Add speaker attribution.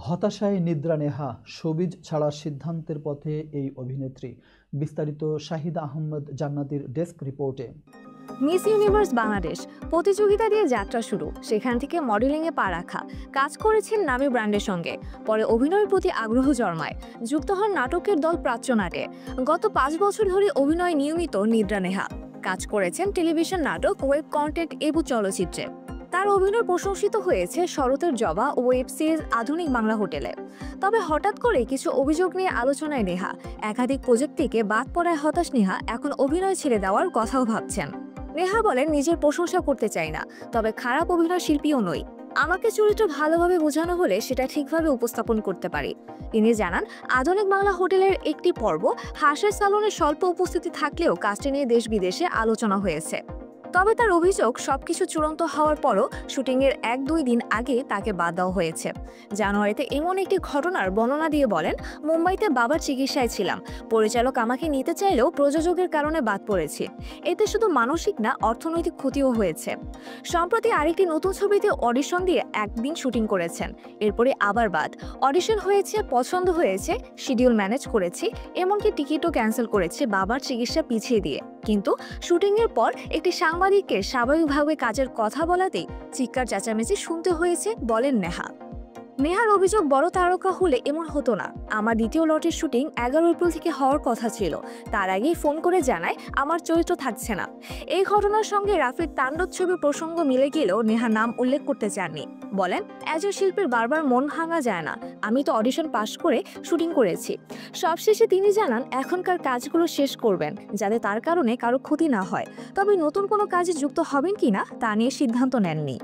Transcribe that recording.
Speaker 1: হতাশায় নিদ্রা নেহা, শোবিজ ছাড়ার সিদ্ধান্তের পথে এই অভিনেত্রী। বিস্তারিত শাহিদা আহমেদ জান্নাতীর ডেস্ক রিপোর্টে।
Speaker 2: মিস ইউনিভার্স বাংলাদেশ প্রতিযোগিতা দিয়ে যাত্রা শুরু, সেখান থেকে মডেলিংয়ে পা রাখা, কাজ করেছেন নামী ব্র্যান্ডের সঙ্গে, পরে অভিনয়ের প্রতি আগ্রহ জন্মায়, যুক্ত হন নাটকের দল প্রাচ্যনাটে। গত 5 বছর ধরে অভিনয় নিয়মিত নিদ্রা নেহা কাজ করেছেন টেলিভিশন নাটক, ওয়েব কন্টেন্ট এবং চলচ্চিত্রে। তার অভিনয় প্রশংসিত হয়েছে শরতের জবা ও ওয়েব সিরিজ আধুনিক বাংলা হোটেলে। তবে হঠাৎ করে কিছু অভিযোগ নিয়ে আলোচনায় নেহা। একাধিক প্রজেক্ট থেকে বাদ পড়ায় হতাশ নেহা এখন অভিনয় ছেড়ে দেওয়ার কথাও ভাবছেন। নেহা বলেন, নিজের প্রশংসা করতে চাই না, তবে খারাপ অভিনয় শিল্পীও নই। আমাকে চরিত্র ভালোভাবে বোঝানো হলে সেটা ঠিকভাবে উপস্থাপন করতে পারি। তিনি জানান, আধুনিক বাংলা হোটেলের একটি পর্ব হাঁসের সালনে স্বল্প উপস্থিতি থাকলেও কাজটি নিয়ে দেশ বিদেশে আলোচনা হয়েছে। তবে তার অভিযোগ, সবকিছু চূড়ান্ত হওয়ার পরও শুটিংয়ের 1-2 দিন আগে তাকে বাদ দেওয়া হয়েছে। জানুয়ারিতে এমন একটি ঘটনার বর্ণনা দিয়ে বলেন, মুম্বাইতে বাবার চিকিৎসায় ছিলাম, পরিচালক আমাকে নিতে চাইলেও প্রযোজকের কারণে বাদ পড়েছি। এতে শুধু মানসিক না, অর্থনৈতিক ক্ষতিও হয়েছে। সম্প্রতি আরেকটি নতুন ছবিতে অডিশন দিয়ে 1 দিন শুটিং করেছেন, এরপরে আবার বাদ। অডিশন হয়েছে, পছন্দ হয়েছে, শিডিউল ম্যানেজ করেছি, এমনকি টিকিটও ক্যান্সেল করেছে বাবার চিকিৎসা পিছিয়ে দিয়ে। কিন্তু শুটিংয়ের পর একটি সাংবাদিককে স্বাভাবিকভাবে কাজের কথা বলাতেই চিৎকার চেঁচামেচি শুনতে হয়েছে, বলেন নেহা। নেহার অভিযোগ, বড় তারকা হলে এমন হতো না। আমার দ্বিতীয় লটের শুটিং 11 এপ্রিল থেকে হওয়ার কথা ছিল, তার আগেই ফোন করে জানায় আমার চরিত্র থাকছে না। এই ঘটনার সঙ্গে রাফির তাণ্ডব ছবির প্রসঙ্গ মিলে গেলেও নেহা নাম উল্লেখ করতে চাননি। বলেন, একজন শিল্পীর বারবার মন ভাঙা যায় না, আমি তো অডিশন পাশ করে শুটিং করেছি। সবশেষে তিনি জানান, এখনকার কাজগুলো শেষ করবেন যাতে তার কারণে কারো ক্ষতি না হয়, তবে নতুন কোনো কাজে যুক্ত হবেন কিনা তা নিয়ে সিদ্ধান্ত নেননি।